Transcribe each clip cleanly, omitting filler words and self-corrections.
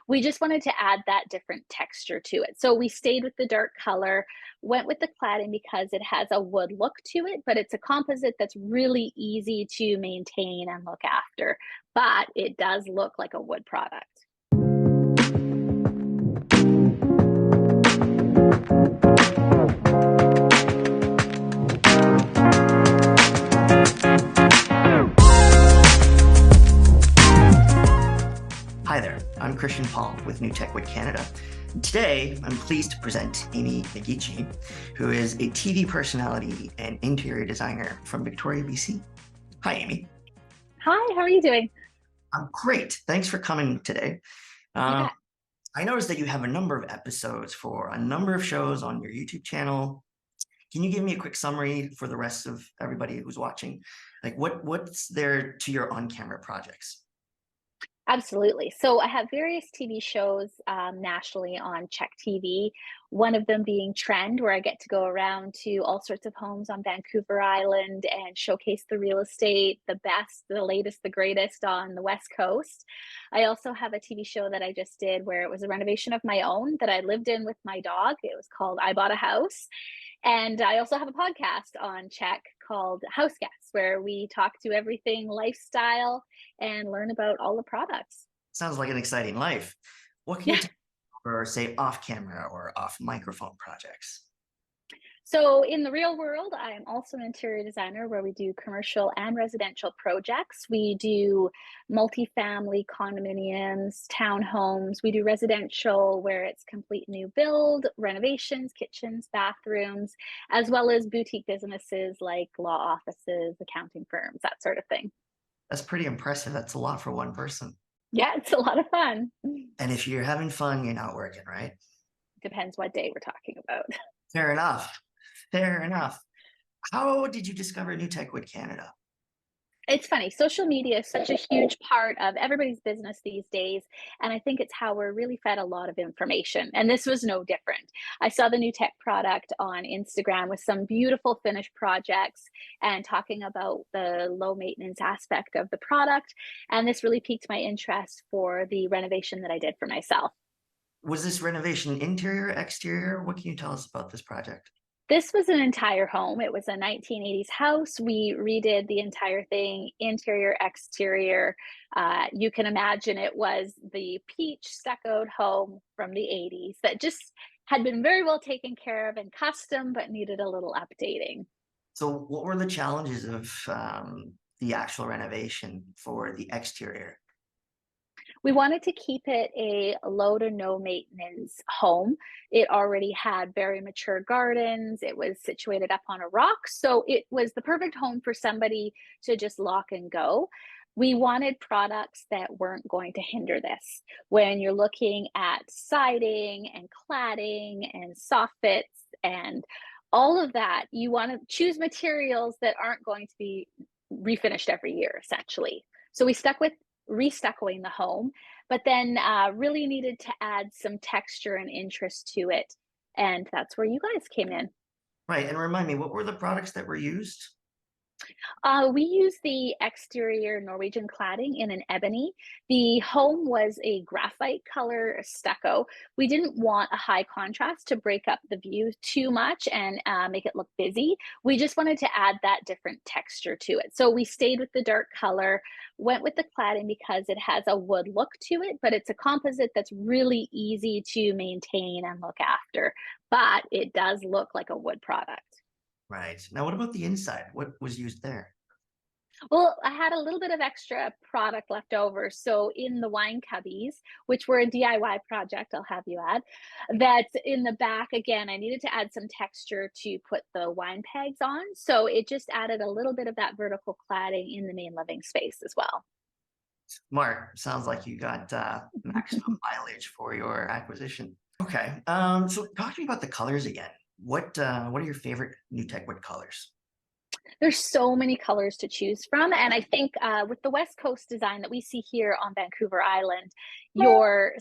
We just wanted to add that different texture to it. So we stayed with the dark color, went with the cladding because it has a wood look to it, but it's a composite that's really easy to maintain and look after. But it does look like a wood product. Hi there, I'm Christian Paul with NewTechWood Canada. Today, I'm pleased to present Amy McGeachy, who is a TV personality and interior designer from Victoria, BC. Hi, Amy. Hi, how are you doing? I'm great. Thanks for coming today. Yeah. I noticed that you have a number of episodes for a number of shows on your YouTube channel. Can you give me a quick summary for the rest of everybody who's watching? Like what's there to your on-camera projects? Absolutely. So I have various TV shows nationally on Czech TV, one of them being Trend, where I get to go around to all sorts of homes on Vancouver Island and showcase the real estate, the best, the latest, the greatest on the West Coast. I also have a TV show that I just did where it was a renovation of my own that I lived in with my dog. It was called I Bought a House. And I also have a podcast on Czech called House Guests, where we talk to everything lifestyle and learn about all the products. Sounds like an exciting life. What can you Yeah. tell me for, say, off-camera or off-microphone projects? So in the real world, I am also an interior designer where we do commercial and residential projects. We do multifamily condominiums, townhomes. We do residential where it's complete new build, renovations, kitchens, bathrooms, as well as boutique businesses like law offices, accounting firms, that sort of thing. That's pretty impressive. That's a lot for one person. Yeah, it's a lot of fun. And if you're having fun, you're not working, right? Depends what day we're talking about. Fair enough. Fair enough. How did you discover NewTechWood Canada? It's funny, social media is such a huge part of everybody's business these days, and I think it's how we're really fed a lot of information, and this was no different. I saw the new tech product on Instagram with some beautiful finished projects and talking about the low maintenance aspect of the product, and this really piqued my interest for the renovation that I did for myself. Was this renovation interior, exterior? What can you tell us about this project? This was an entire home. It was a 1980s house. We redid the entire thing, interior, exterior. You can imagine it was the peach stuccoed home from the 80s that just had been very well taken care of and custom, but needed a little updating. So what were the challenges of the actual renovation for the exterior? We wanted to keep it a low to no maintenance home. It already had very mature gardens. It was situated up on a rock. So it was the perfect home for somebody to just lock and go. We wanted products that weren't going to hinder this. When you're looking at siding and cladding and soffits and all of that, you want to choose materials that aren't going to be refinished every year, essentially. So we stuck with restuccoing the home, but then really needed to add some texture and interest to it. And that's where you guys came in. Right, and remind me, what were the products that were used? We used the exterior Norwegian cladding in an ebony. The home was a graphite color stucco. We didn't want a high contrast to break up the view too much and make it look busy. We just wanted to add that different texture to it. So we stayed with the dark color, went with the cladding because it has a wood look to it, but it's a composite that's really easy to maintain and look after. But it does look like a wood product. Right. Now, what about the inside? What was used there? Well, I had a little bit of extra product left over. So in the wine cubbies, which were a DIY project, I'll have you add, that in the back, again, I needed to add some texture to put the wine pegs on. So it just added a little bit of that vertical cladding in the main living space as well. Smart. Sounds like you got maximum mileage for your acquisition. Okay. So talk to me about the colors again. What are your favorite NewTechWood colors? There's so many colors to choose from. And I think with the West Coast design that we see here on Vancouver Island, your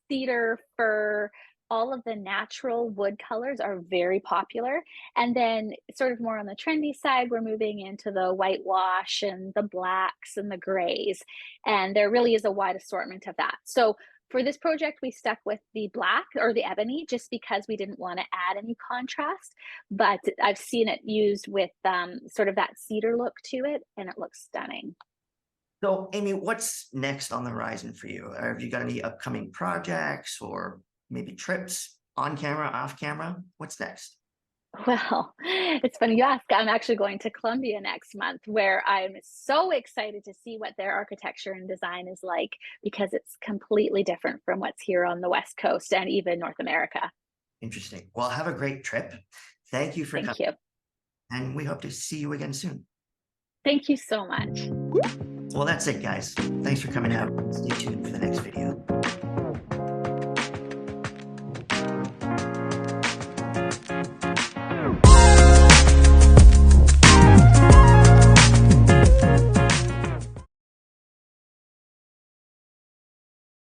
cedar, fir, all of the natural wood colors are very popular. And then sort of more on the trendy side, we're moving into the whitewash and the blacks and the grays. And there really is a wide assortment of that. So For this project, we stuck with the black or the ebony just because we didn't want to add any contrast. But I've seen it used with sort of that cedar look to it, and it looks stunning. So, Amy, what's next on the horizon for you? Have you got any upcoming projects or maybe trips on camera, off camera? What's next? Well, it's funny you ask. I'm actually going to Colombia next month, where I'm so excited to see what their architecture and design is like because it's completely different from what's here on the West Coast and even North America. Interesting. Well, have a great trip. Thank you for coming, Thank you. and we hope to see you again soon. Thank you so much. Well, that's it, guys. Thanks for coming out. Stay tuned for the next video.